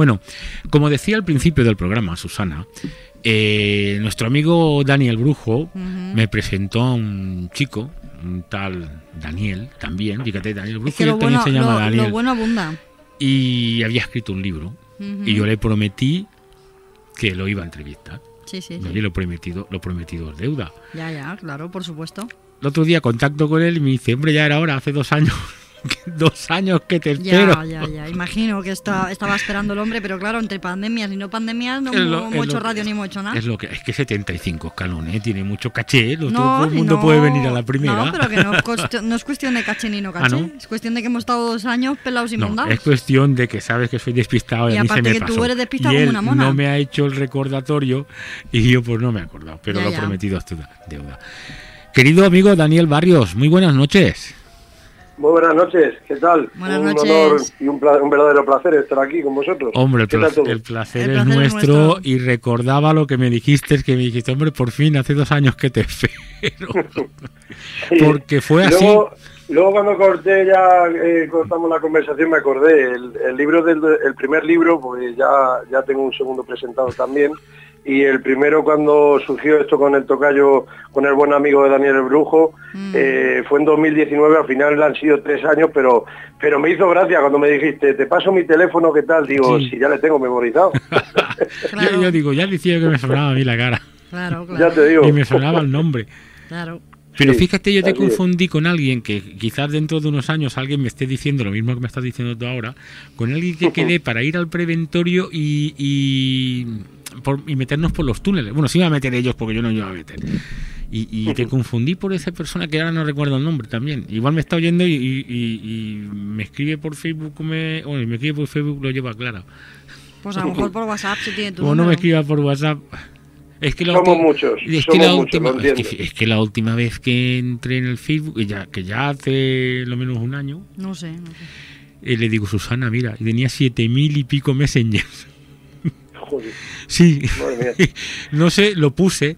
Bueno, como decía al principio del programa, Susana, nuestro amigo Daniel Brujo me presentó a un chico, un tal Daniel, también, fíjate, Daniel Brujo, es que también se llama Daniel. Lo bueno abunda. Y había escrito un libro, y yo le prometí que lo iba a entrevistar. Sí. Y lo prometido es deuda. Ya, claro, por supuesto. El otro día contacto con él y me dice, hombre, ya era hora, hace 2 años. 2 años que te espero. Ya. Imagino que estaba esperando el hombre, pero claro, entre pandemias y no pandemias, no hemos hecho radio ni hemos hecho nada. Es que 75 escalones, tiene mucho caché, todo el mundo puede venir a la primera. No, pero que no es cuestión de caché ni no caché, ¿no? Es cuestión de que hemos estado 2 años pelados y mondados. Es cuestión de que sabes que soy despistado y a mí se me pasó. Y aparte que tú eres despistado y él como una mona. No me ha hecho el recordatorio y yo pues no me he acordado, pero Ya. prometido es deuda. Querido amigo Daniel Barrios, muy buenas noches. Muy buenas noches, ¿qué tal? Buenas un noches. honor y un verdadero placer estar aquí con vosotros. Hombre, el placer es nuestro. Y recordaba lo que me dijiste, hombre, por fin, hace 2 años que te espero. Sí. Porque fue así. Luego cuando cortamos la conversación me acordé, el primer libro, pues ya tengo un segundo presentado también. Y el primero, cuando surgió esto con el tocayo, con el buen amigo de Daniel el Brujo, fue en 2019, al final han sido 3 años, pero me hizo gracia cuando me dijiste, te paso mi teléfono, ¿qué tal? Digo, si ya le tengo memorizado. Claro. Yo digo, ya decía que me sonaba a mí la cara. Claro. Ya te digo. Y me sonaba el nombre. Claro. Pero fíjate, yo te confundí con alguien que quizás dentro de unos años alguien me esté diciendo lo mismo que me estás diciendo tú ahora, con alguien que quedé para ir al preventorio y meternos por los túneles. Bueno, sí iba a meter ellos porque yo no iba a meter. Y te confundí por esa persona que ahora no recuerdo el nombre también. Igual me está oyendo y me escribe por Facebook, me escribe por Facebook, lo lleva Clara. Pues a lo mejor por WhatsApp se tiene tu número. No me escriba por WhatsApp. Es que somos muchos. Es que la última vez que entré en el Facebook, que ya hace lo menos un año, no sé. Le digo, Susana, mira, y tenía 7.000 y pico messengers. Joder. Sí, no sé, lo puse,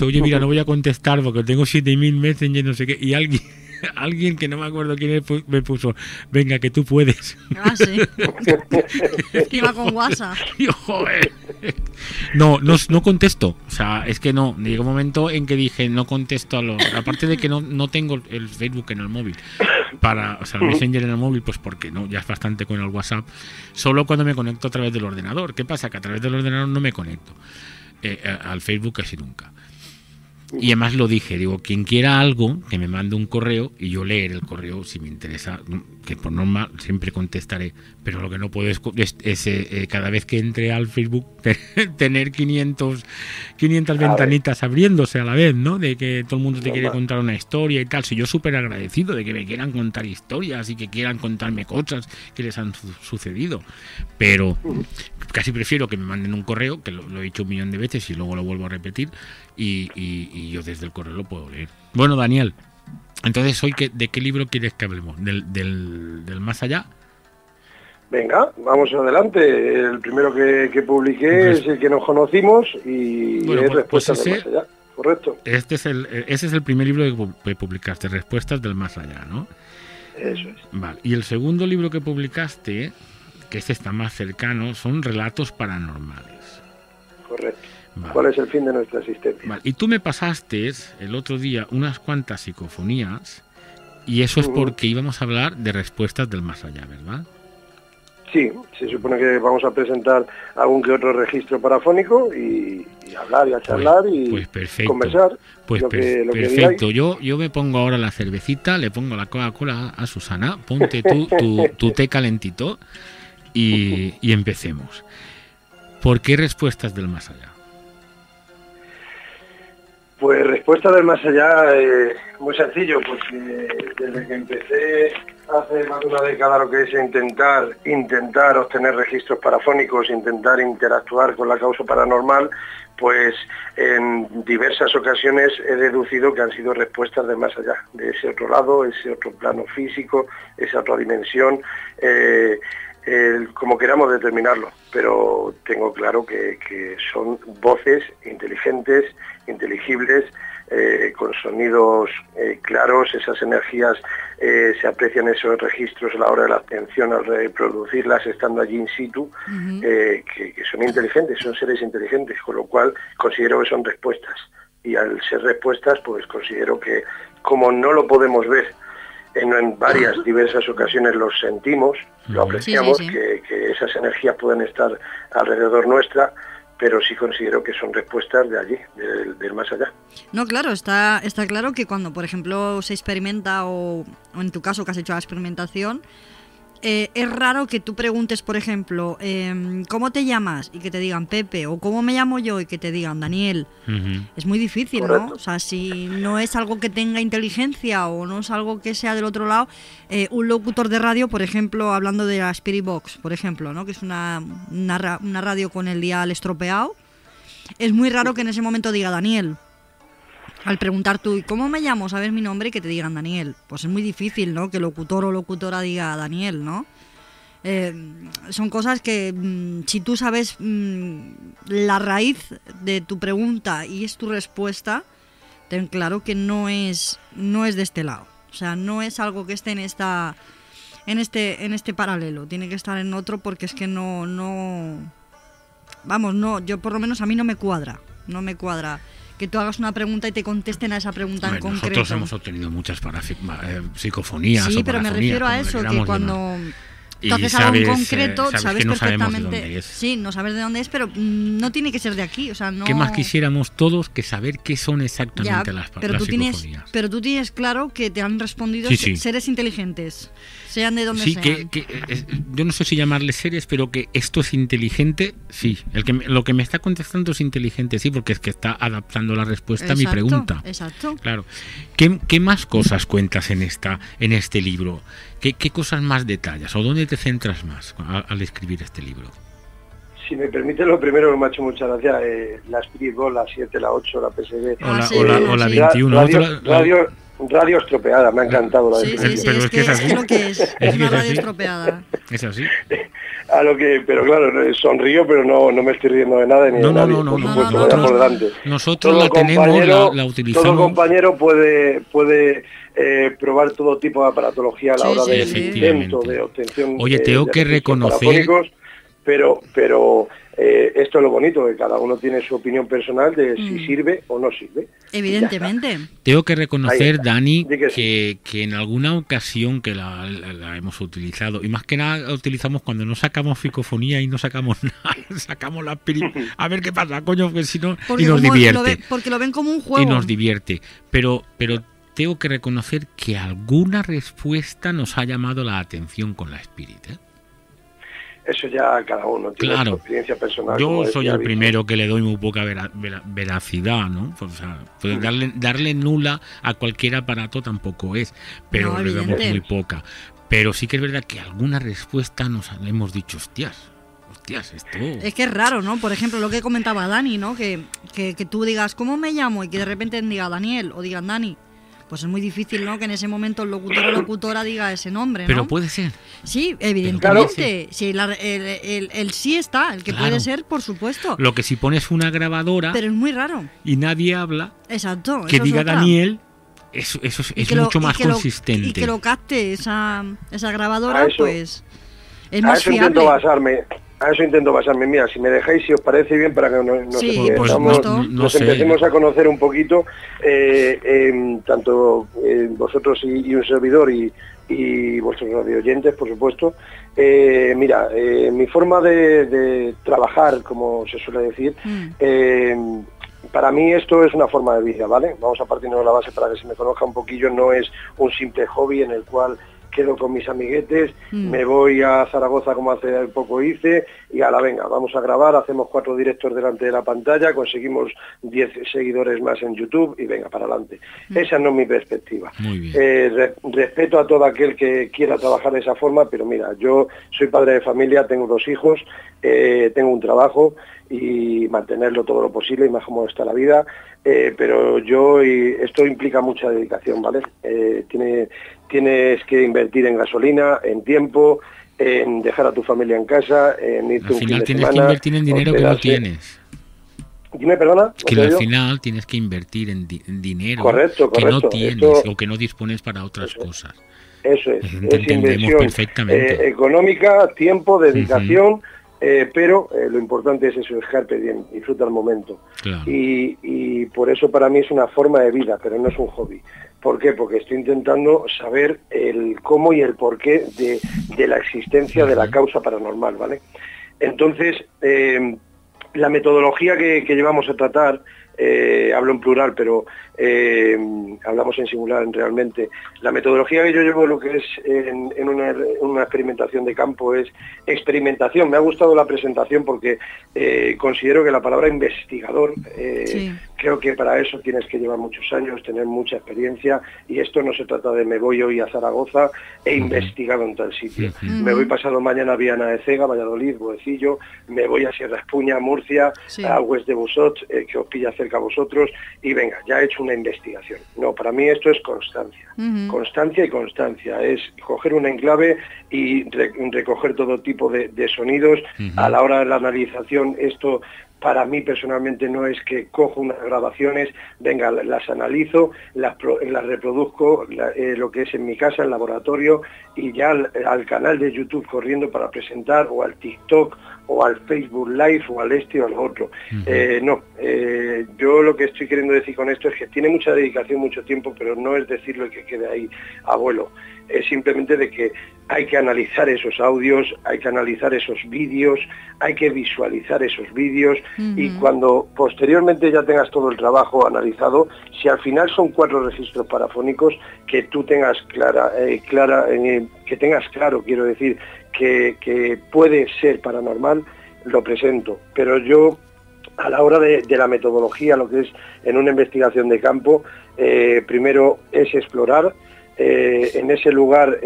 oye, mira, no voy a contestar porque tengo 7.000 messengers, no sé qué, y alguien que no me acuerdo quién es, me puso, venga, que tú puedes. Ah, sí. Iba con WhatsApp. Yo, joder. No contesto. O sea, es que no. Llegó un momento en que dije, no contesto aparte de que no tengo el Facebook en el móvil. El Messenger en el móvil, pues porque no, ya es bastante con el WhatsApp. Solo cuando me conecto a través del ordenador. ¿Qué pasa? Que a través del ordenador no me conecto. Al Facebook casi nunca. Y además lo dije, digo, quien quiera algo, que me mande un correo y yo leer el correo si me interesa, que por normal siempre contestaré, pero lo que no puedo es cada vez que entre al Facebook tener 500 ventanitas abriéndose a la vez, ¿no? De que todo el mundo te quiere contar una historia y tal. Si yo súper agradecido de que me quieran contar historias y que quieran contarme cosas que les han sucedido, pero casi prefiero que me manden un correo, que lo he dicho 1.000.000 de veces y luego lo vuelvo a repetir, y yo desde el correo lo puedo leer. Bueno, Daniel, entonces hoy ¿de qué libro quieres que hablemos? ¿Del más allá? Venga, vamos adelante. El primero que publiqué es el que nos conocimos y es Respuestas del Más Allá. Correcto. Ese es el primer libro que publicaste, Respuestas del Más Allá, ¿no? Eso es. Vale. Y el segundo libro que publicaste, que está más cercano, son Relatos Paranormales. Correcto. Vale. ¿Cuál es el fin de nuestra existencia? Vale. Y tú me pasaste el otro día unas cuantas psicofonías y eso es porque íbamos a hablar de Respuestas del Más Allá, ¿verdad? Sí, se supone que vamos a presentar algún que otro registro parafónico y hablar y a charlar y conversar. Pues perfecto. Yo me pongo ahora la cervecita, le pongo la Coca-Cola a Susana, ponte tu té calentito y empecemos. ¿Por qué Respuestas del Más Allá? Pues Respuestas del Más Allá, muy sencillo, porque desde que empecé hace más de una década lo que es intentar obtener registros parafónicos, intentar interactuar con la causa paranormal, pues en diversas ocasiones he deducido que han sido respuestas del más allá, de ese otro lado, ese otro plano físico, esa otra dimensión, como queramos determinarlo, pero tengo claro que son voces inteligentes, inteligibles, con sonidos claros. Esas energías se aprecian esos registros a la hora de la atención al reproducirlas estando allí in situ, que son inteligentes, son seres inteligentes, con lo cual considero que son respuestas. Y al ser respuestas, pues considero que como no lo podemos ver, en varias diversas ocasiones los sentimos, lo apreciamos, sí. Que esas energías pueden estar alrededor nuestra, pero sí considero que son respuestas de allí, del más allá. No, claro, está claro que cuando, por ejemplo, se experimenta, o en tu caso que has hecho la experimentación, es raro que tú preguntes, por ejemplo, ¿cómo te llamas? Y que te digan Pepe, o ¿cómo me llamo yo? Y que te digan Daniel. Es muy difícil, correcto, ¿no? O sea, si no es algo que tenga inteligencia o no es algo que sea del otro lado, un locutor de radio, por ejemplo, hablando de la Spirit Box, por ejemplo, ¿no? Que es una radio con el dial estropeado, es muy raro que en ese momento diga Daniel. Al preguntar tú, ¿y cómo me llamo? ¿Sabes mi nombre? Y que te digan Daniel. Pues es muy difícil, ¿no? Que locutor o locutora diga Daniel, ¿no? Son cosas que si tú sabes la raíz de tu pregunta y es tu respuesta, ten claro que no es de este lado. O sea, no es algo que esté en este paralelo. Tiene que estar en otro, porque es que no... Vamos, no, yo por lo menos a mí no me cuadra. No me cuadra que tú hagas una pregunta y te contesten a esa pregunta en concreto. Nosotros hemos obtenido muchas psicofonías. Sí, pero me refiero a eso, que cuando tú haces algo en concreto, sabes no perfectamente. Sí, no sabes de dónde es, pero no tiene que ser de aquí. O sea, no... ¿Qué más quisiéramos todos que saber qué son exactamente las psicofonías? Pero tú tienes claro que te han respondido seres inteligentes, sean de donde sean. Sí, yo no sé si llamarles seres, pero que esto es inteligente, sí. Lo que me está contestando es inteligente, sí, porque es que está adaptando la respuesta a mi pregunta. Exacto. Claro. ¿Qué más cosas cuentas en este libro? ¿Qué cosas más detallas? ¿O dónde te centras más al escribir este libro? Si me permite, lo primero, me ha hecho muchas gracias, la Spirit Box, la 7, la 8, la PSB. O la 21. Radio estropeada, me ha encantado la sí, pero es que es así. Es lo que es una radio estropeada. Es así. Pero claro, sonrío, pero no me estoy riendo de nada. Nosotros la tenemos, la utilizamos. Todo compañero puede probar todo tipo de aparatología a la hora del intento de obtención. Oye, tengo que reconocer... Pero esto es lo bonito, que cada uno tiene su opinión personal de si sirve o no sirve. Evidentemente. Tengo que reconocer, Dani, que en alguna ocasión que la hemos utilizado, y más que nada la utilizamos cuando no sacamos psicofonía y no sacamos nada, sacamos la a ver qué pasa, coño, que si no, y nos divierte. Porque lo ven como un juego. Y nos divierte. Pero tengo que reconocer que alguna respuesta nos ha llamado la atención con la Spirit, ¿eh? Eso ya cada uno tiene su experiencia personal. Yo soy el primero que le doy muy poca veracidad, ¿no? O sea, pues darle nula a cualquier aparato tampoco es, pero le damos muy poca. Pero sí que es verdad que alguna respuesta nos hemos dicho, hostias, esto... Es que es raro, ¿no? Por ejemplo, lo que comentaba Dani, ¿no? Que tú digas, ¿cómo me llamo? Y que de repente diga Daniel o digan Dani. Pues es muy difícil, ¿no? Que en ese momento el locutor o locutora diga ese nombre, ¿no? Pero puede ser. Sí, evidentemente. Sí, el sí está, el que puede ser, por supuesto. Lo que si pones una grabadora... Pero es muy raro. Y nadie habla... Exacto. Que diga Daniel... Eso es mucho más consistente. Y que lo capte esa grabadora, pues... Es más fiable. A eso intento basarme. Mira, si me dejáis, si os parece bien, para que nos empecemos a conocer un poquito, tanto vosotros y un servidor y vuestros radioyentes, por supuesto. Mira, mi forma de trabajar, como se suele decir, para mí esto es una forma de vida, ¿vale? Vamos a partir de la base para que se me conozca un poquillo. No es un simple hobby en el cual quedo con mis amiguetes, me voy a Zaragoza como hace poco hice, y venga, vamos a grabar, hacemos 4 directos delante de la pantalla, conseguimos 10 seguidores más en YouTube y venga, para adelante. Esa no es mi perspectiva. Muy bien. Respeto a todo aquel que quiera trabajar de esa forma, pero mira, yo soy padre de familia, tengo 2 hijos, tengo un trabajo y mantenerlo todo lo posible, y más como está la vida, pero esto implica mucha dedicación, ¿vale? Tienes que invertir en gasolina, en tiempo, en dejar a tu familia en casa, en irte un fin de semana. Al final tienes que invertir en dinero que no tienes. Dime, perdona. Es que al final tienes que invertir en dinero correcto, que no tienes o que no dispones para otras cosas. Eso es Entendemos inversión perfectamente. Económica, tiempo, dedicación, pero lo importante es eso, es carpe diem, disfruta el momento. Claro. Y por eso para mí es una forma de vida, pero no es un hobby. ¿Por qué? Porque estoy intentando saber el cómo y el porqué de la existencia de la causa paranormal, ¿vale? Entonces, la metodología que llevamos a tratar, hablo en plural, pero hablamos en singular realmente. La metodología que yo llevo, lo que es en una experimentación de campo, es experimentación. Me ha gustado la presentación porque considero que la palabra investigador, creo que para eso tienes que llevar muchos años, tener mucha experiencia, y esto no se trata de me voy hoy a Zaragoza, he investigado en tal sitio. Me voy pasado mañana a Viana de Cega, Valladolid, Boecillo, me voy a Sierra Espuña, Murcia, a Hues de Busot, que os pilla cerca a vosotros, y venga, ya he hecho una investigación. No, para mí esto es constancia. Constancia y constancia. Es coger un enclave y recoger todo tipo de sonidos. A la hora de la analización, esto para mí personalmente no es que cojo unas grabaciones, venga, las analizo, las reproduzco, lo que es en mi casa, en laboratorio, y ya al canal de YouTube corriendo para presentar, o al TikTok, o al Facebook Live, o al este o al otro. Yo lo que estoy queriendo decir con esto es que tiene mucha dedicación, mucho tiempo, pero no es decirlo que quede ahí a vuelo. Es simplemente de que hay que analizar esos audios, hay que analizar esos vídeos, hay que visualizar esos vídeos, y cuando posteriormente ya tengas todo el trabajo analizado, si al final son 4 registros parafónicos, que tú tengas que tengas claro, quiero decir, que puede ser paranormal, lo presento. Pero yo, a la hora de la metodología, lo que es en una investigación de campo, primero es explorar. En ese lugar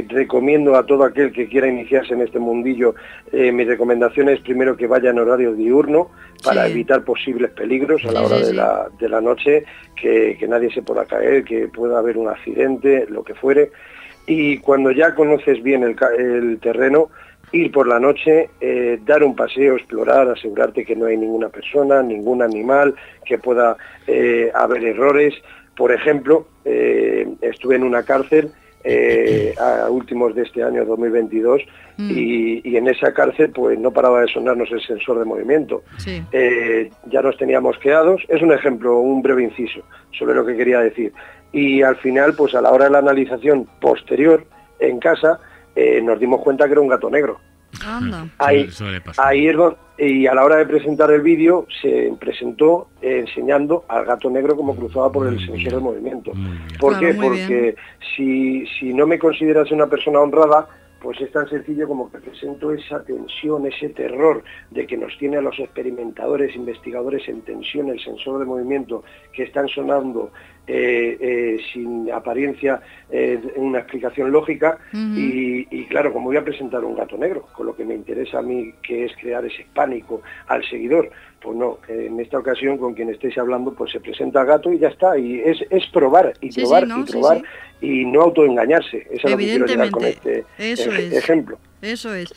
recomiendo a todo aquel que quiera iniciarse en este mundillo, mi recomendación es primero que vaya en horario diurno para evitar posibles peligros a la hora de la noche, que nadie se pueda caer, que pueda haber un accidente, lo que fuere. Y cuando ya conoces bien el terreno, ir por la noche, dar un paseo, explorar, asegurarte que no hay ninguna persona, ningún animal, que pueda haber errores. Por ejemplo, estuve en una cárcel a últimos de este año 2022 y en esa cárcel pues no paraba de sonarnos el sensor de movimiento. Ya nos teníamos quedados. Es un ejemplo, un breve inciso sobre lo que quería decir. Y al final, pues a la hora de la analización posterior en casa, nos dimos cuenta que era un gato negro. Ahí es donde, y a la hora de presentar el vídeo se presentó enseñando al gato negro como cruzaba por el sensor de movimiento. ¿Por qué? Porque si no me consideras una persona honrada, pues es tan sencillo como que presento esa tensión, ese terror de que nos tiene a los experimentadores, investigadores en tensión, el sensor de movimiento, que están sonando sin apariencia una explicación lógica, y claro, como voy a presentar un gato negro, con lo que me interesa a mí, que es crear ese pánico al seguidor, pues no, en esta ocasión con quien estéis hablando, pues se presenta gato y ya está, y es probar y probar y probar y no autoengañarse. Eso es lo que quiero llegar con este ejemplo. Eso es.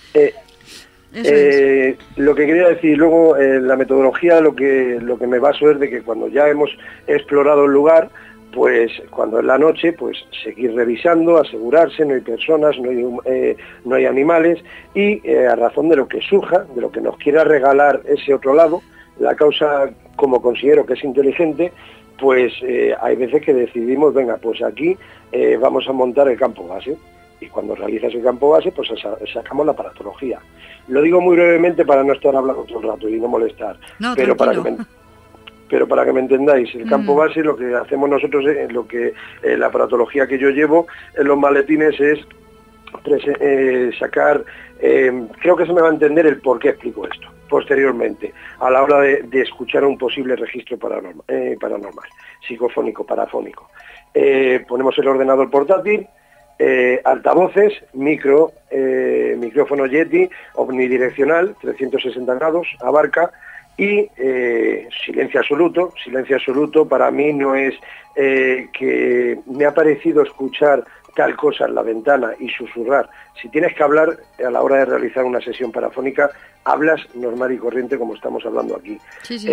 Lo que quería decir luego, la metodología, lo que me baso es de que cuando ya hemos explorado el lugar, pues cuando es la noche, pues seguir revisando, asegurarse, no hay personas, no hay animales, y a razón de lo que surja, de lo que nos quiera regalar ese otro lado, la causa, como considero que es inteligente, pues hay veces que decidimos, venga, pues aquí vamos a montar el campo base. Y cuando realizas el campo base, pues sacamos la aparatología. Lo digo muy brevemente para no estar hablando todo el rato y no molestar. No, pero para que me entendáis, el campo base, lo que hacemos nosotros, la aparatología que yo llevo en los maletines es sacar, creo que se me va a entender el por qué explico esto posteriormente, a la hora de escuchar un posible registro paranormal, psicofónico, parafónico. Ponemos el ordenador portátil, altavoces, micrófono Yeti, omnidireccional, 360 grados, abarca, y silencio absoluto. Silencio absoluto para mí no es que me ha parecido escuchar tal cosa en la ventana y susurrar. Si tienes que hablar a la hora de realizar una sesión parafónica, hablas normal y corriente como estamos hablando aquí. Sí.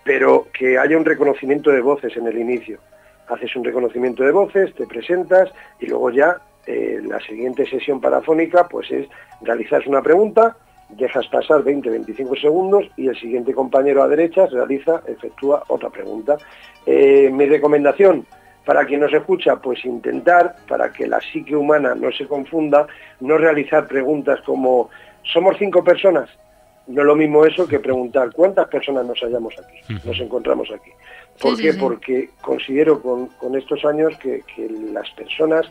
Pero que haya un reconocimiento de voces en el inicio. Haces un reconocimiento de voces, te presentas y luego ya la siguiente sesión parafónica pues es realizar una pregunta, dejas pasar 20-25 segundos y el siguiente compañero a derechas efectúa otra pregunta. Mi recomendación para quien nos escucha, pues intentar, para que la psique humana no se confunda, no realizar preguntas como ¿somos 5 personas? No es lo mismo eso que preguntar ¿cuántas personas nos hallamos aquí? Nos encontramos aquí. ¿Por qué? Porque considero con estos años que las personas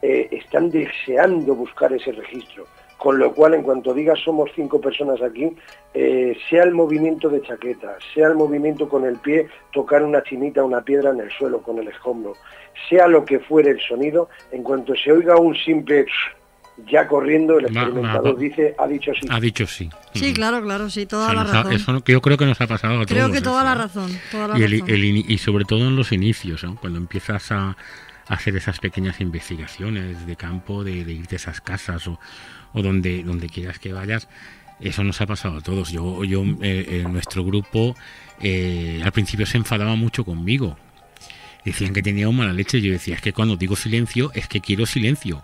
están deseando buscar ese registro. Con lo cual, en cuanto digas somos 5 personas aquí, sea el movimiento de chaqueta, sea el movimiento con el pie, tocar una chinita, una piedra en el suelo con el escombro, sea lo que fuere el sonido, en cuanto se oiga un simple ya corriendo, el experimentador ha dicho sí. Ha dicho sí. Sí, claro, sí, toda la razón. Eso yo creo que nos ha pasado a todos. Creo que toda la razón. Y sobre todo en los inicios, ¿no? Cuando empiezas a hacer esas pequeñas investigaciones de campo, de irte a esas casas o donde quieras que vayas, eso nos ha pasado a todos. Nuestro grupo al principio se enfadaba mucho conmigo. Decían que tenía mala leche. Yo decía, es que cuando digo silencio, es que quiero silencio.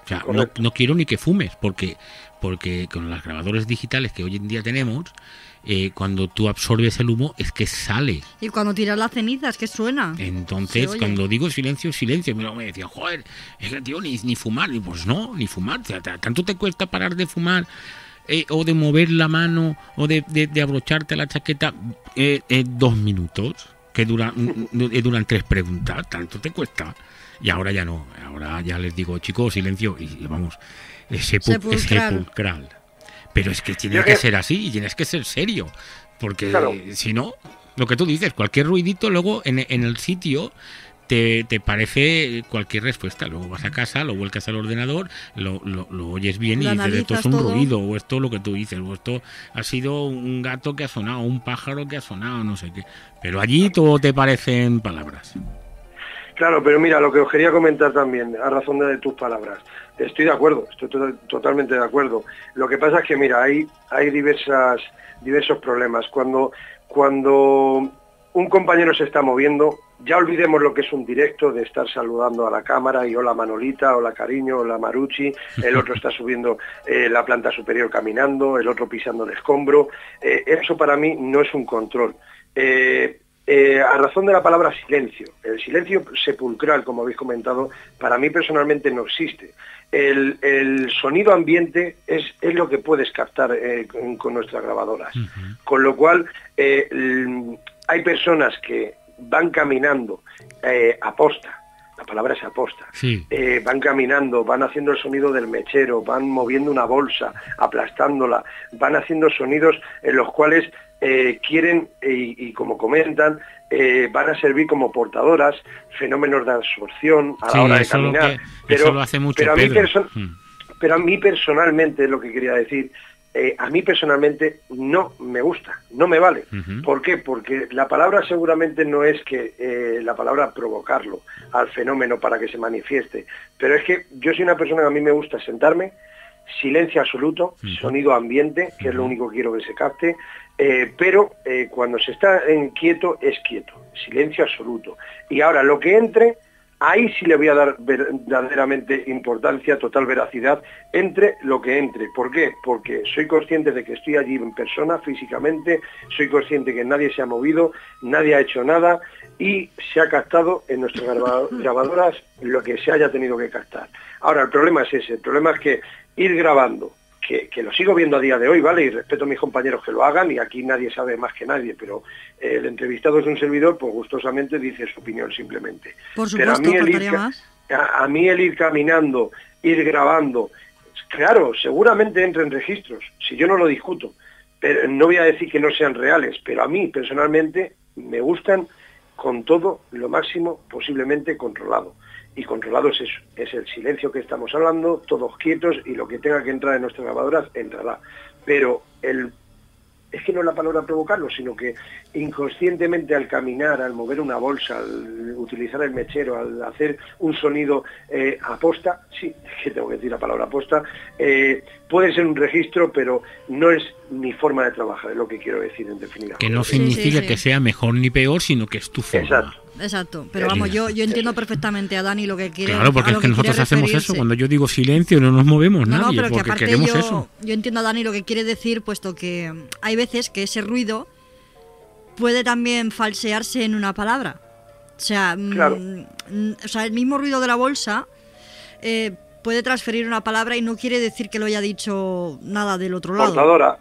O sea, no quiero ni que fumes, porque con los grabadores digitales que hoy en día tenemos, cuando tú absorbes el humo, es que sale. Y cuando tiras las cenizas, que suena. Entonces, cuando digo silencio, me decían, joder, es que tío, ni fumar. Y pues no, ni fumar. O sea, ¿tanto te cuesta parar de fumar? O de mover la mano, o de abrocharte la chaqueta 2 minutos, que duran 3 preguntas. ¿Tanto te cuesta? Y ahora ya no, ahora ya les digo, chicos, silencio, y vamos, es sepulcral. Pero es que tiene que ser así, y tienes que ser serio, porque si no, lo que tú dices, cualquier ruidito luego en el sitio te parece cualquier respuesta. Luego vas a casa, lo vuelcas al ordenador, lo oyes bien y dices, esto es un ruido, o esto lo que tú dices, o esto ha sido un gato que ha sonado, un pájaro que ha sonado, no sé qué. Pero allí todo te parecen palabras. Claro, pero mira, lo que os quería comentar también, a razón de tus palabras, estoy de acuerdo, estoy totalmente de acuerdo. Lo que pasa es que, mira, hay diversos problemas. Cuando un compañero se está moviendo, ya olvidemos lo que es un directo de estar saludando a la cámara y hola Manolita, hola cariño, hola Maruchi, el otro está subiendo la planta superior caminando, el otro pisando el escombro. Eso para mí no es un control. A razón de la palabra silencio, el silencio sepulcral, como habéis comentado, para mí personalmente no existe. El sonido ambiente es lo que puedes captar con nuestras grabadoras. Con lo cual, hay personas que van caminando aposta, la palabra es aposta, van caminando, van haciendo el sonido del mechero, van moviendo una bolsa, aplastándola, van haciendo sonidos en los cuales quieren, y como comentan, van a servir como portadoras, fenómenos de absorción a la hora de caminar. Eso lo hace mucho pero a mí personalmente, es lo que quería decir, a mí personalmente no me gusta, no me vale. ¿Por qué? Porque la palabra seguramente no es que la palabra provocarlo al fenómeno para que se manifieste, pero es que yo soy una persona que a mí me gusta sentarme, silencio absoluto, sonido ambiente, que es lo único que quiero que se capte, pero cuando se está en quieto, es quieto, silencio absoluto. Y ahora lo que entre, ahí sí le voy a dar verdaderamente importancia, total veracidad, entre lo que entre. ¿Por qué? Porque soy consciente de que estoy allí en persona, físicamente, soy consciente que nadie se ha movido, nadie ha hecho nada y se ha captado en nuestras grabadoras lo que se haya tenido que captar. Ahora, el problema es ese, el problema es que ir grabando, que lo sigo viendo a día de hoy, ¿vale? Y respeto a mis compañeros que lo hagan, y aquí nadie sabe más que nadie, pero el entrevistado es un servidor, pues gustosamente dice su opinión simplemente. Por supuesto, pero a mí el ir caminando, ir grabando, claro, seguramente entren registros, si yo no lo discuto, pero no voy a decir que no sean reales, pero a mí personalmente me gustan con todo lo máximo posiblemente controlado. Y controlado es eso, es el silencio que estamos hablando, todos quietos, y lo que tenga que entrar en nuestras grabadoras entrará. Pero es que no es la palabra provocarlo, sino que inconscientemente al caminar, al mover una bolsa, al utilizar el mechero, al hacer un sonido aposta, sí, es que tengo que decir la palabra aposta, puede ser un registro, pero no es mi forma de trabajar, es lo que quiero decir en definitiva. Que no significa que sea mejor ni peor, sino que es tu forma. Exacto, pero vamos, yo entiendo perfectamente a Dani lo que quiere. Claro, porque es que nosotros hacemos eso, cuando yo digo silencio no nos movemos nadie, pero porque que aparte queremos eso. Yo entiendo a Dani lo que quiere decir, puesto que hay veces que ese ruido puede también falsearse en una palabra. O sea, el mismo ruido de la bolsa puede transferir una palabra y no quiere decir que lo haya dicho nada del otro lado. Portadora.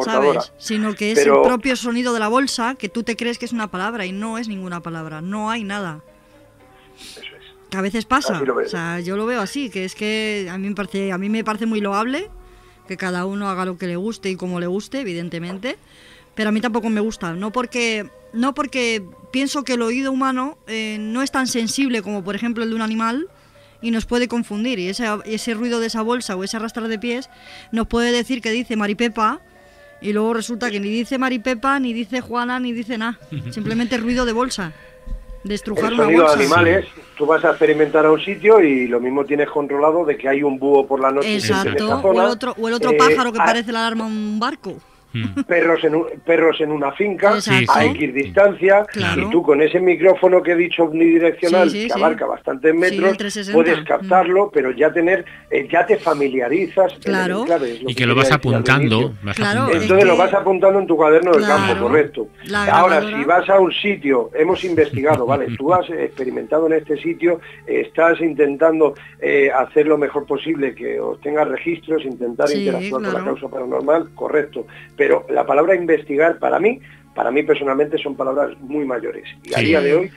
¿Sabes? Sino que es el propio sonido de la bolsa que tú te crees que es una palabra y no es ninguna palabra, no hay nada. Eso es. Que a veces pasa, o sea, yo lo veo así, que es que a mí me parece muy loable que cada uno haga lo que le guste y como le guste, evidentemente, pero a mí tampoco me gusta, no porque pienso que el oído humano no es tan sensible como por ejemplo el de un animal y nos puede confundir, y ese ruido de esa bolsa o ese arrastrar de pies nos puede decir que dice Maripepa. Y luego resulta que ni dice Maripepa, ni dice Juana, ni dice nada. Simplemente ruido de bolsa. De estrujar una bolsa. El sonido de animales, tú vas a experimentar a un sitio y lo mismo tienes controlado de que hay un búho por la noche. Exacto, en esa zona, o el otro pájaro que parece la alarma de un barco. Perros en una finca, Exacto. a X distancia, claro. Y tú con ese micrófono que he dicho omnidireccional, que abarca bastantes metros, puedes captarlo, pero ya te familiarizas. Claro. Y que lo vas apuntando. Entonces lo vas apuntando en tu cuaderno del campo, correcto. Ahora, si vas a un sitio, hemos investigado, ¿vale? Tú has experimentado en este sitio, estás intentando hacer lo mejor posible, que obtengas registros, intentar interactuar con la causa paranormal, correcto. Pero la palabra investigar, para mí personalmente son palabras muy mayores. Y a día de hoy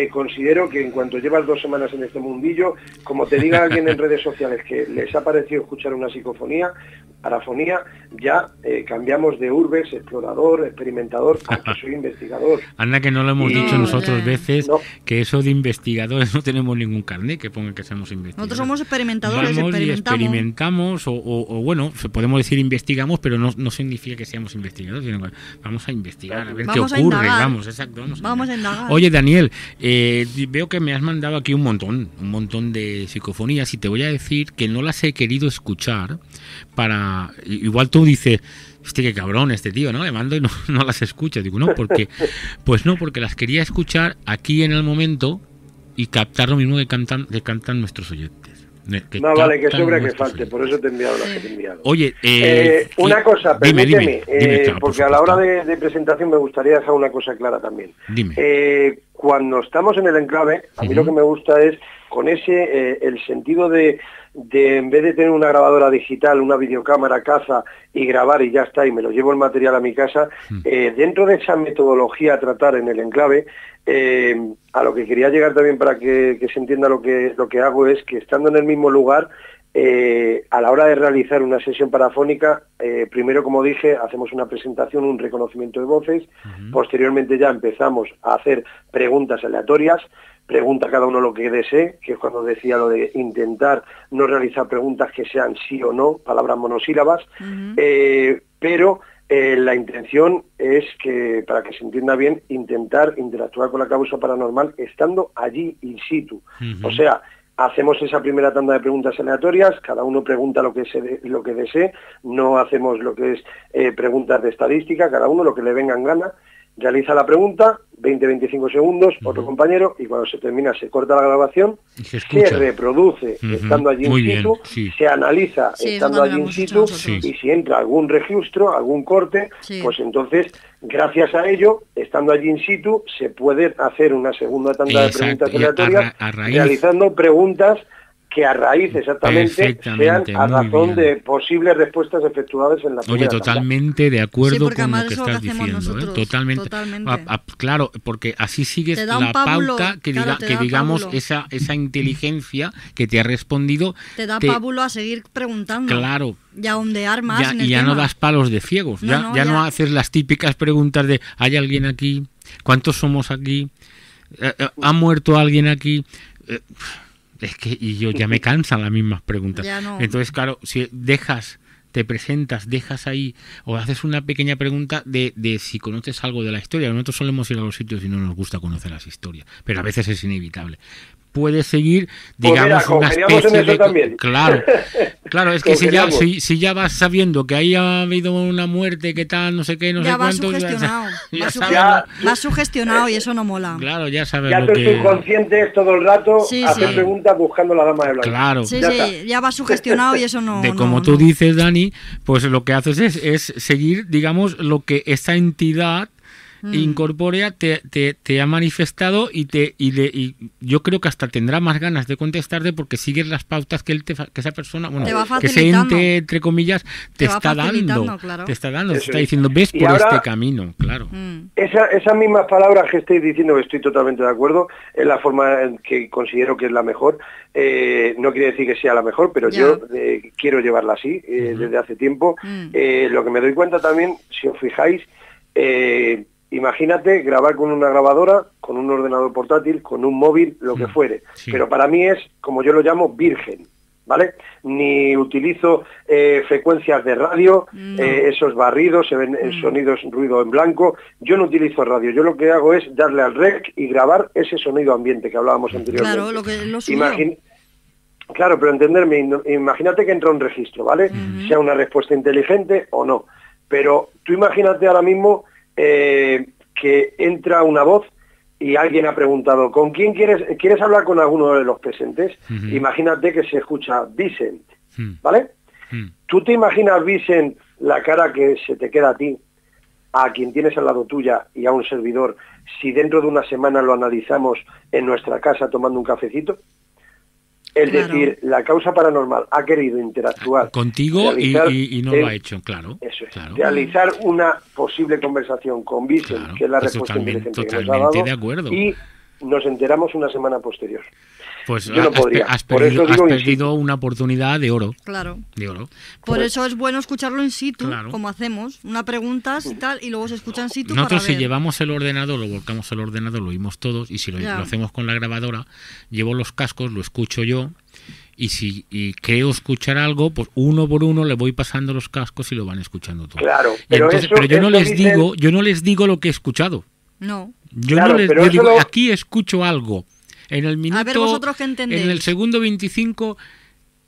considero que en cuanto llevas 2 semanas en este mundillo, como te diga alguien en redes sociales que les ha parecido escuchar una psicofonía, parafonía, ya cambiamos de urbes, explorador, experimentador, a que soy investigador. Anda que no lo hemos dicho nosotros veces, que eso de investigadores no tenemos ningún carnet que ponga que somos investigadores. Nosotros somos experimentadores, experimentamos o bueno, podemos decir investigamos, pero no significa que seamos investigadores, sino que vamos a investigar, a ver qué ocurre. Vamos a indagar. Oye, Daniel, veo que me has mandado aquí un montón de psicofonías y te voy a decir que no las he querido escuchar para... Igual tú dices, hostia, qué cabrón este tío, ¿no? Le mando y no las escucho. Digo, no, porque las quería escuchar aquí en el momento y captar lo mismo que cantan nuestros oyentes. Vale, que sobra que falte, por eso te he enviado las que te he enviado. Oye, una cosa, permíteme, dime, porque a la hora de presentación me gustaría dejar una cosa clara también. Dime. Cuando estamos en el enclave, a mí lo que me gusta es con el sentido de en vez de tener una grabadora digital, una videocámara, caza y grabar y ya está, y me lo llevo el material a mi casa, dentro de esa metodología a tratar en el enclave, a lo que quería llegar también para que se entienda lo que hago es que estando en el mismo lugar, a la hora de realizar una sesión parafónica, primero, como dije, hacemos una presentación, un reconocimiento de voces, posteriormente ya empezamos a hacer preguntas aleatorias, pregunta cada uno lo que desee, que es cuando decía lo de intentar no realizar preguntas que sean sí o no, palabras monosílabas, pero la intención es que, para que se entienda bien, intentar interactuar con la causa paranormal estando allí in situ. O sea, hacemos esa primera tanda de preguntas aleatorias, cada uno pregunta lo que desee, no hacemos lo que es preguntas de estadística, cada uno lo que le venga en gana, realiza la pregunta, 20-25 segundos, otro compañero, y cuando se termina se corta la grabación, se reproduce estando allí in situ, se analiza estando allí in situ, y si entra algún registro, algún corte, pues entonces, gracias a ello, estando allí in situ, se puede hacer una segunda tanda de preguntas aleatorias, realizando preguntas que a raíz exactamente sean a razón de posibles respuestas efectuadas en la primera tanda. Oye, totalmente de acuerdo con lo que estás diciendo. Nosotros, totalmente. Claro, porque así sigues la pauta que digamos esa inteligencia que te ha respondido. Te da pábulo a seguir preguntando. Claro. Y a ondear más en el y ya tema. No das palos de ciegos. Ya no haces las típicas preguntas de ¿hay alguien aquí? ¿Cuántos somos aquí? ¿Ha muerto alguien aquí? Es que y yo ya me cansan las mismas preguntas. Entonces, claro, si dejas te presentas, dejas ahí o haces una pequeña pregunta de si conoces algo de la historia. Nosotros solemos ir a los sitios y no nos gusta conocer las historias, pero a veces es inevitable. Puedes seguir, digamos, pues mira, una especie de... También. Claro, es que si ya vas sabiendo que ahí ha habido una muerte, que tal, no sé qué, no ya sé cuánto... Vas sugestionado y eso no mola. Claro, ya sabes ya lo que... Ya tu subconsciente es todo el rato hacer preguntas buscando la dama de blanco. Claro. Ya vas sugestionado y eso no... Como tú dices, Dani, pues lo que haces es seguir, digamos, lo que esa entidad incorpórea te ha manifestado y yo creo que hasta tendrá más ganas de contestarte porque sigues las pautas que esa persona, bueno, que ese ente, entre comillas, te está dando, claro. te está diciendo, ves por ahora, este camino, claro. Esas mismas palabras que estáis diciendo, que estoy totalmente de acuerdo, es la forma en que considero que es la mejor. No quiere decir que sea la mejor, pero yo quiero llevarla así desde hace tiempo. Lo que me doy cuenta también, si os fijáis, imagínate grabar con una grabadora, con un ordenador portátil, con un móvil, lo que fuere. Sí. Pero para mí es, como yo lo llamo, virgen, ¿vale? Ni utilizo frecuencias de radio, esos barridos, se ven sonidos, ruido en blanco. Yo no utilizo radio, yo lo que hago es darle al rec y grabar ese sonido ambiente que hablábamos anteriormente. Claro, lo Claro, pero entenderme, imagínate que entra un registro, ¿vale? Sea una respuesta inteligente o no. Pero tú imagínate ahora mismo que entra una voz y alguien ha preguntado, ¿con quién quieres hablar con alguno de los presentes? Imagínate que se escucha Vicent, ¿vale? ¿Tú te imaginas, Vicent, la cara que se te queda a ti, a quien tienes al lado tuya y a un servidor, si dentro de una semana lo analizamos en nuestra casa tomando un cafecito? Es decir, la causa paranormal ha querido interactuar contigo y no lo ha hecho, claro. Eso es, claro. Realizar una posible conversación con Vicent, que es la respuesta inteligente que nos ha dado, de acuerdo. Y nos enteramos una semana posterior. Pues yo no podría. Has perdido una oportunidad de oro. Claro. De oro. Por eso es bueno escucharlo in situ, como hacemos. Una pregunta y tal, y luego se escucha in situ. Nosotros para si llevamos el ordenador, lo volcamos al ordenador, lo oímos todos, y si lo hacemos con la grabadora, llevo los cascos, lo escucho yo, y creo escuchar algo, pues uno por uno le voy pasando los cascos y lo van escuchando todos. Claro, pero yo no les digo lo que he escuchado. No. Yo digo, aquí escucho algo. En el minuto, a ver, vosotros qué entendéis. En el segundo 25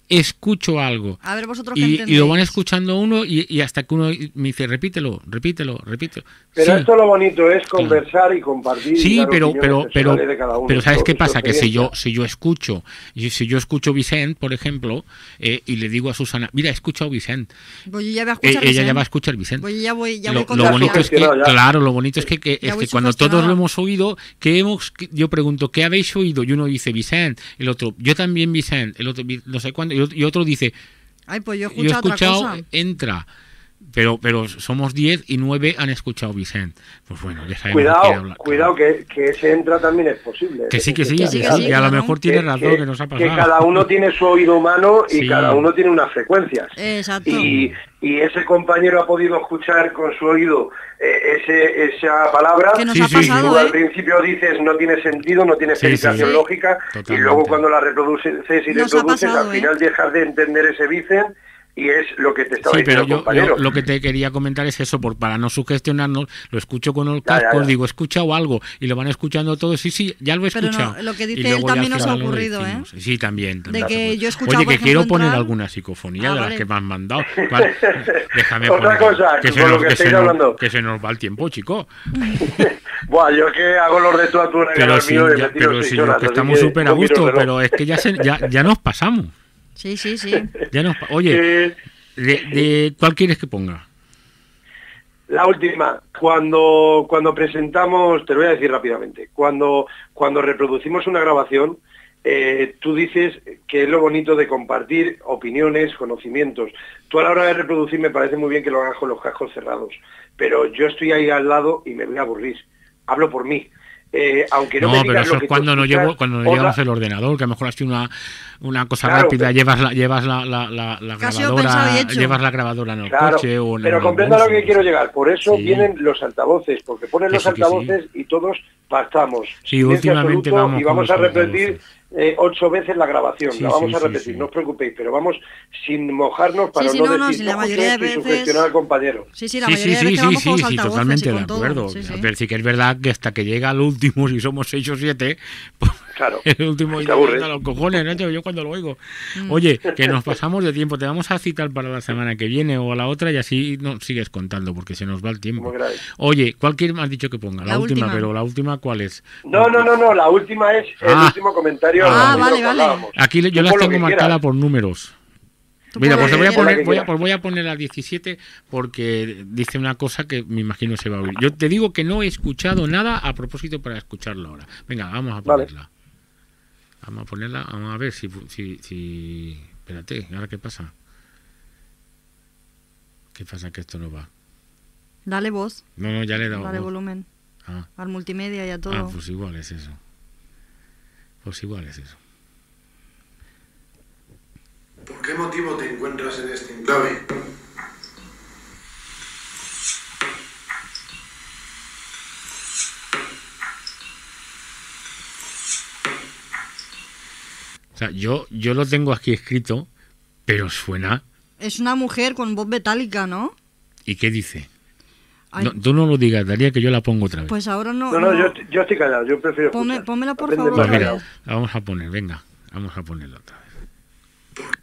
escucho algo. A ver, vosotros qué entendéis. Y lo van escuchando uno y hasta que uno me dice, repítelo. Pero esto lo bonito es conversar y compartir. Sí, pero ¿sabes qué pasa? Que si yo escucho Vicent, por ejemplo, y le digo a Susana, mira, he escuchado Vicent. Pues yo ya voy a escuchar ella ya va a escuchar Vicent. Pues ya voy lo bonito es que, lo bonito es que cuando todos lo hemos oído, yo pregunto, ¿qué habéis oído? Y uno dice Vicent, el otro, yo también Vicent, el otro, no sé cuándo, y otro dice, ay, pues yo he escuchado, entra. Pero somos 10 y 9 han escuchado Vicent. Pues bueno, ya sabemos. Cuidado, que ese entra también es posible. Que sí, y a lo mejor tiene razón que nos ha pasado. Que cada uno tiene su oído humano y cada uno tiene unas frecuencias. Exacto. Y ese compañero ha podido escuchar con su oído esa palabra. Que nos ha pasado, tú al principio dices no tiene sentido, no tiene explicación lógica, totalmente. Y luego cuando la reproduces al final dejas de entender ese Vicent. Y es lo que te estaba diciendo, compañero. Yo lo que te quería comentar es eso, para no sugestionarnos, lo escucho con los cascos, digo, he escuchado algo, y lo van escuchando todos, sí, ya lo he escuchado. Pero lo que dice él también nos ha ocurrido, ¿eh? Sí, también. De que yo he escuchado, oye, que quiero poner alguna psicofonía de las que me han mandado. Vale, déjame otra cosa, que se nos va el tiempo, chico. Buah, yo que hago los de tu pero sí, que estamos súper a gusto, pero es que ya nos pasamos. Sí. Oye, ¿cuál quieres que ponga? La última, cuando presentamos, te lo voy a decir rápidamente, cuando reproducimos una grabación, tú dices que es lo bonito de compartir opiniones, conocimientos. Tú a la hora de reproducir me parece muy bien que lo hagas con los cascos cerrados, pero yo estoy ahí al lado y me voy a aburrir. Hablo por mí. Aunque no me digas, pero eso es cuando no llevamos el ordenador, que a lo mejor así una cosa rápida, llevas la grabadora, llevas la grabadora en el coche o en pero comprenda lo que quiero llegar, por eso vienen los altavoces, porque ponen los altavoces y todos pactamos. Sí, últimamente y vamos a repetir 8 veces la grabación, Sí, la vamos sí, a sí, repetir, sí. no os preocupéis, pero vamos sin mojarnos para Sí, no no, decir si la mayoría de y veces- sugestionar al compañero. Sí, la mayoría de veces vamos con los altavoces totalmente y de con todo. acuerdo. Sí, sí. A ver, sí que es verdad que hasta que llega al último, si somos 6 o 7, pues Claro, el último te dice, aburres. "Anda, los cojones, ¿no? Yo cuando lo oigo. Oye, que nos pasamos de tiempo, te vamos a citar para la semana que viene o a la otra y así no sigues contando porque se nos va el tiempo. Como queráis. Oye, ¿cuál me has dicho que ponga? La La última, última. pero la última, ¿cuál es? No, la última es el Ah. último comentario. Ah, al vale, que vale. hablábamos. Aquí yo Tú las pon lo tengo que marcadas quieras. por números. Tú Mira, pon pues lo te voy a que poner, quieras. voy a poner la 17 porque dice una cosa que me imagino se va a oír. Yo te digo que no he escuchado nada a propósito para escucharlo ahora. Venga, vamos a Vale. ponerla. Vamos a ponerla, vamos a ver si... Espérate, ¿ahora qué pasa? ¿Qué pasa que esto no va? Dale voz, No, ya le he dado dale voz. volumen Ah, al multimedia y a todo. pues igual es eso. Pues igual es eso. ¿Por qué motivo te encuentras en este enclave? O sea, yo lo tengo aquí escrito, pero suena... Es una mujer con voz metálica, ¿no? ¿Y qué dice? Ay, No, tú no lo digas, Daría, que yo la pongo otra vez. pues ahora no. No, yo estoy callado, yo prefiero escuchar. Pónmela, por Aprende favor, Pues más otra mira, vez. callado. la vamos a poner, venga, vamos a ponerla otra vez. ¿Por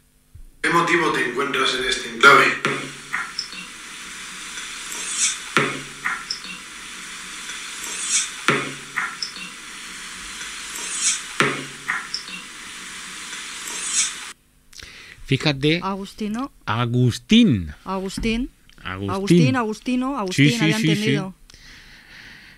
qué motivo te encuentras en este enclave? Fíjate, Agustino, Agustín. Agustín, Agustín. Agustino, Agustín, Sí, había sí, sí, entendido.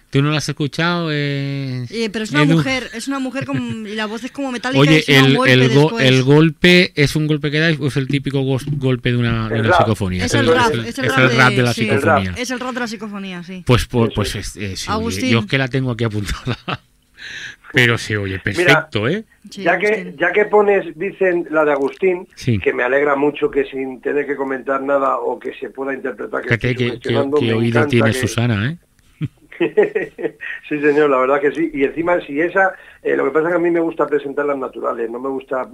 ¿Tú no la has escuchado? Pero es una Edu? mujer con, y la voz es como metálica. Oye, y suena un golpe después. el golpe es un golpe que dais o es el típico golpe de una El rap. psicofonía. Es el rap, es el rap de la sí, psicofonía. Es el rap de la psicofonía, sí. Pues, Eso sí, oye, Agustín. yo es que la tengo aquí apuntada. Pero se oye perfecto, ¿eh? Sí, ya Agustín. que pones, dicen la de Agustín, Sí. que me alegra mucho que sin tener que comentar nada o que se pueda interpretar que Fíjate estoy que sugestionando, qué me oído encanta tiene que- Susana, ¿eh? Sí, señor, la verdad que sí. Y encima, si esa, lo que pasa es que a mí me gusta presentarlas naturales, no me gusta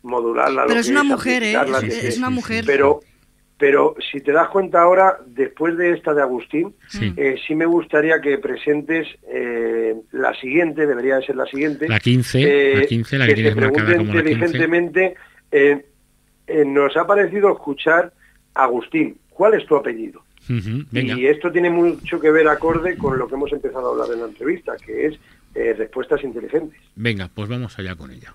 modularlas. Pero lo es que una mujer, ¿eh? amplificarlas, Sí, sí, Es una sí, mujer. Pero si te das cuenta ahora, después de esta de Agustín, Sí. sí me gustaría que presentes la siguiente, debería de ser la siguiente. La 15, la 15, la que se tienes marcada pregunte como la 15. inteligentemente, nos ha parecido escuchar Agustín, ¿cuál es tu apellido? Ujú, venga. Y esto tiene mucho que ver acorde con lo que hemos empezado a hablar en la entrevista, que es respuestas inteligentes. Venga, pues vamos allá con ella.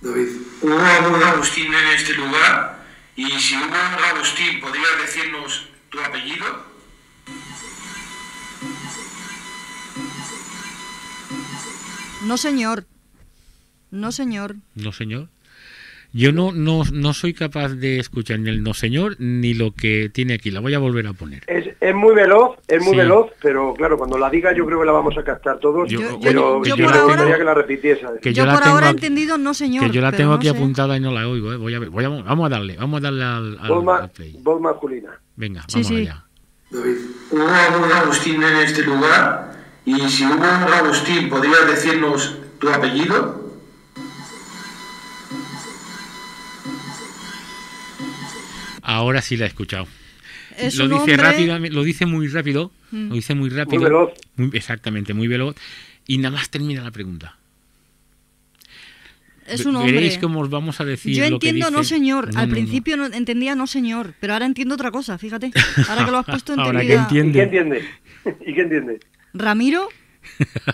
David. ¿Hubo algún Agustín en este lugar? Y si hubo un Agustín, ¿podrías decirnos tu apellido? No, señor. No, señor. No, señor. Yo no soy capaz de escuchar ni el no, señor, ni lo que tiene aquí. La voy a volver a poner. Es muy veloz, Sí. pero claro, cuando la diga yo creo que la vamos a captar todos, pero yo me por ahora- gustaría que la repitiese. Que Yo la por tengo ahora he aquí- entendido no, señor. Que yo la pero tengo no aquí sé. apuntada y no la oigo, ¿eh? Vamos a darle al play. Voz masculina. Venga, Sí, vamos sí. allá. David. ¿Hubo algún Agustín en este lugar? Y si hubo un Agustín, ¿podrías decirnos tu apellido? Ahora sí la he escuchado. Es Lo un dice hombre- rápidamente, lo dice muy rápido, lo dice muy rápido. Muy veloz. Exactamente, muy veloz. Y nada más termina la pregunta. Es un hombre. Veréis cómo os vamos a decir Yo lo que entiendo dice. no, señor. No, Al no, no. principio no entendía no, señor. Pero ahora entiendo otra cosa, fíjate. Ahora que lo has puesto Ahora enseguida. que entiende. ¿Y qué entiende? ¿Y qué entiende? ¿Ramiro?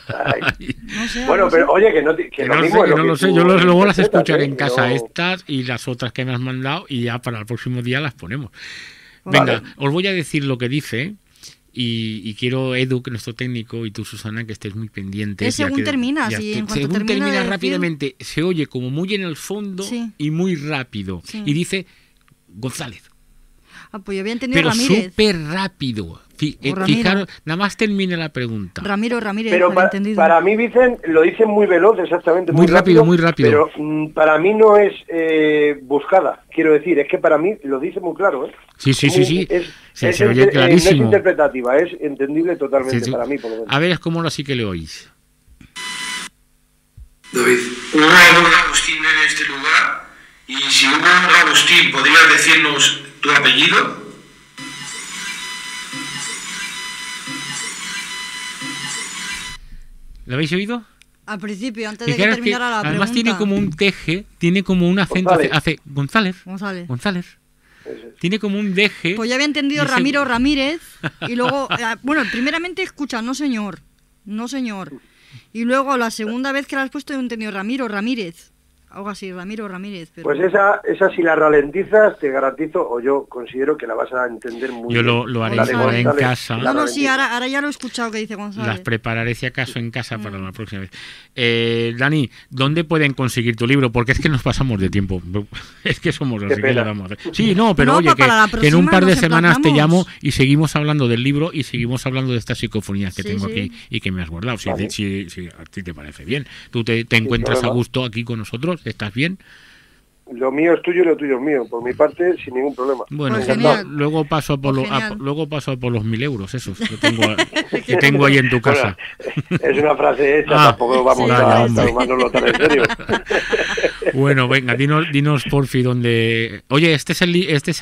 Ay. No sé. Bueno, algo pero así. oye, que no, Que lo no, mismo sé, es que lo no que lo sé, tú yo luego las interpretas, escucharé en casa, Pero- estas y las otras que me has mandado, y ya para el próximo día las ponemos. Vale. Venga, os voy a decir lo que dice, y quiero, Edu, que nuestro técnico, y tú, Susana, que estés muy pendientes. Es según termina, sí, en cuanto según termina termina de decir- rápidamente, se oye como muy en el fondo Sí. y muy rápido. Sí. Y dice González. Ah, pues yo había entendido Pero Ramírez. súper rápido. O Ramiro. Fijaros, nada más termine la pregunta. Ramiro Ramírez, Pero había entendido. para mí lo dicen muy veloz, exactamente. Muy rápido, muy rápido. Pero para mí no es buscada, quiero decir, es que para mí lo dice muy claro. ¿eh? Sí, sí, sí, sí. Se oye no es clarísimo. interpretativa, es entendible totalmente Sí, sí. para mí, por lo menos. A ver, es como lo así que le oís. David. Hubo algún Agustín en este lugar, y si hubo un Agustín, ¿podrías decirnos tu apellido? ¿Lo habéis oído? Al principio, antes de que Fijaros que terminara la además pregunta. tiene como un teje, tiene como un acento, González. hace González. González. Tiene como un deje. Pues ya había entendido y ese- Ramiro Ramírez. Y luego, bueno, primeramente escucha, no señor. Y luego la segunda vez que la has puesto he entendido Ramiro Ramírez. Algo así, Ramiro Ramírez. Pero... Pues esa si la ralentizas, te garantizo, o yo considero que la vas a entender muy Yo bien. lo haré, La de lo haré en González, casa. la No, sí, ralentizas. ahora ya lo he escuchado que dice González. Las prepararé si acaso en casa para la próxima vez. Dani, ¿dónde pueden conseguir tu libro? Porque es que nos pasamos de tiempo. Es que somos así Qué que pena. le damos. Sí, no, pero No, oye, para la que en un próxima par de nos semanas te emplazamos. llamo y seguimos hablando del libro y seguimos hablando de estas psicofonías que Sí, tengo sí. aquí y que me has guardado. Si, Vale. si a ti te parece bien. ¿Tú te encuentras a problema. gusto aquí con nosotros? ¿Estás bien? Lo mío es tuyo y lo tuyo es mío. Por mi parte, sin ningún problema. Bueno, Pues genial. luego paso a por Pues los, genial. luego paso a por los 1.000 euros esos que tengo ahí en tu casa. Bueno, es una frase hecha, tampoco vamos sí, a hombre. tomárnoslo tan en serio. Bueno, venga, dinos porfi dónde. Oye, este es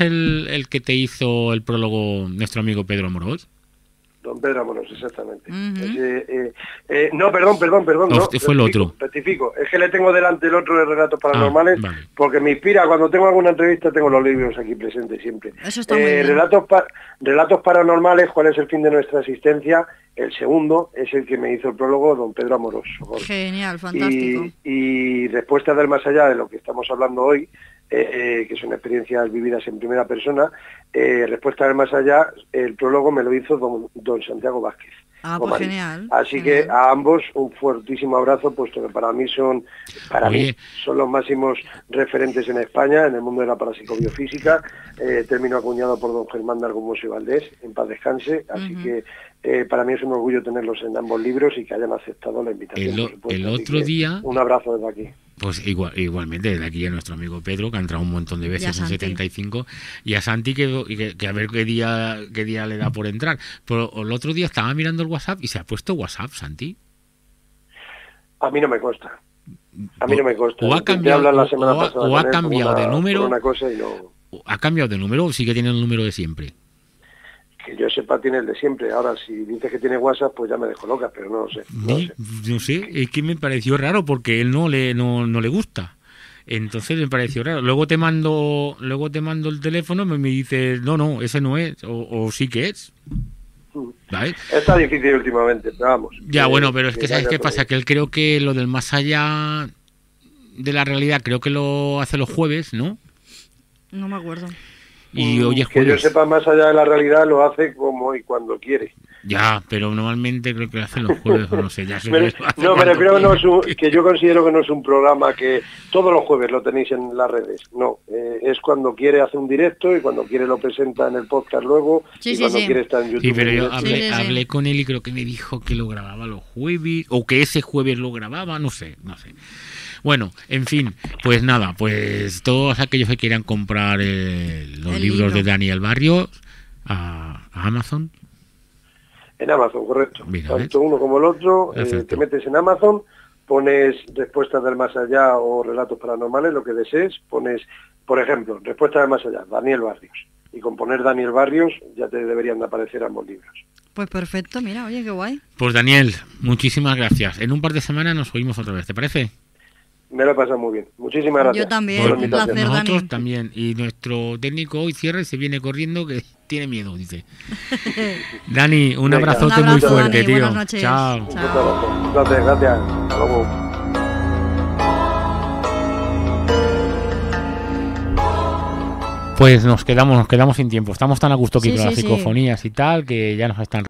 el que te hizo el prólogo nuestro amigo Pedro Amorós. Don Pedro Amorós, exactamente. Ujú. No, perdón. No, fue el otro. Rectifico. Es que le tengo delante el otro de Relatos Paranormales, vale. porque me inspira. Cuando tengo alguna entrevista, tengo los libros aquí presentes siempre. Eso está muy bien. Relatos Paranormales, ¿cuál es el fin de nuestra existencia? El segundo es el que me hizo el prólogo, don Pedro Amorós. Genial, fantástico. Y Respuestas del Más Allá, de lo que estamos hablando hoy, que son experiencias vividas en primera persona, Respuestas del Más Allá, el prólogo me lo hizo don Santiago Vázquez. Ah, pues Omar. genial. Así genial. que a ambos un fuertísimo abrazo, puesto que para mí son los máximos referentes en España, en el mundo de la parapsicobiofísica, término acuñado por don Germán de Argumoso y Valdés, en paz descanse, así que para mí es un orgullo tenerlos en ambos libros y que hayan aceptado la invitación. por supuesto. El Así otro que día... un abrazo desde aquí. Pues igualmente, desde aquí a nuestro amigo Pedro, que ha entrado un montón de Y a veces en Santi. 75, y a Santi que a ver qué día le da por entrar. Pero el otro día estaba mirando el WhatsApp y se ha puesto WhatsApp, Santi. A mí no me consta. A mí no me consta. O ha Intenté cambiado, hablar la semana o ha- pasada o ha con él por cambiado de número. por una cosa y no... ¿Ha cambiado de número o sigue teniendo el número de siempre? Que yo sepa tiene el de siempre. Ahora, si dices que tiene WhatsApp, pues ya me dejo loca, pero no lo sé. No sé, es que me pareció raro porque él no le gusta. Entonces me pareció raro. Luego te mando el teléfono y me dices, no, ese no es, o sí que es. ¿Vale? Está difícil últimamente, pero vamos. Ya, bueno, pero es que ¿sabes vaya qué todo pasa? bien. Que él creo que lo del más allá de la realidad, creo que lo hace los jueves, ¿no? No me acuerdo. Y hoy es Que yo jueves. sepa, más allá de la realidad, lo hace como y cuando quiere. Ya, pero normalmente creo que lo hace los jueves, o no sé, ya sé. No, hace me cuánto refiero tiempo. que yo considero que no es un programa que todos los jueves lo tenéis en las redes. No, es cuando quiere hace un directo y cuando quiere lo presenta en el podcast luego Sí, y sí, cuando sí. quiere estar en YouTube. Sí, pero en yo directo. hablé, Sí, sí, sí. hablé con él y creo que me dijo que lo grababa los jueves, o que ese jueves lo grababa, no sé. Bueno, en fin, pues nada, pues todos aquellos que quieran comprar los El libros libro. de Daniel Barrios a Amazon. En Amazon, correcto. Mira, Tanto ¿ves? uno como el otro, Perfecto. te metes en Amazon, pones Respuestas del Más Allá o Relatos Paranormales, lo que desees, pones, por ejemplo, Respuestas del Más Allá, Daniel Barrios. Y con poner Daniel Barrios ya te deberían de aparecer ambos libros. Pues perfecto, mira, oye, qué guay. Pues Daniel, muchísimas gracias. En un par de semanas nos oímos otra vez, ¿te parece? Me lo he pasado muy bien. Muchísimas gracias. Yo también, por la un invitación. placer. Nosotros Dani. también. Y nuestro técnico hoy cierra y se viene corriendo que tiene miedo, dice. Dani, un Venga. abrazote Un muy abrazo, fuerte, Dani, tío. buenas noches. Chao. Un fuerte abrazo. Un placer, gracias. Hasta luego. Pues nos quedamos sin tiempo. Estamos tan a gusto aquí Sí, con las sí, sí. psicofonías y tal que ya nos están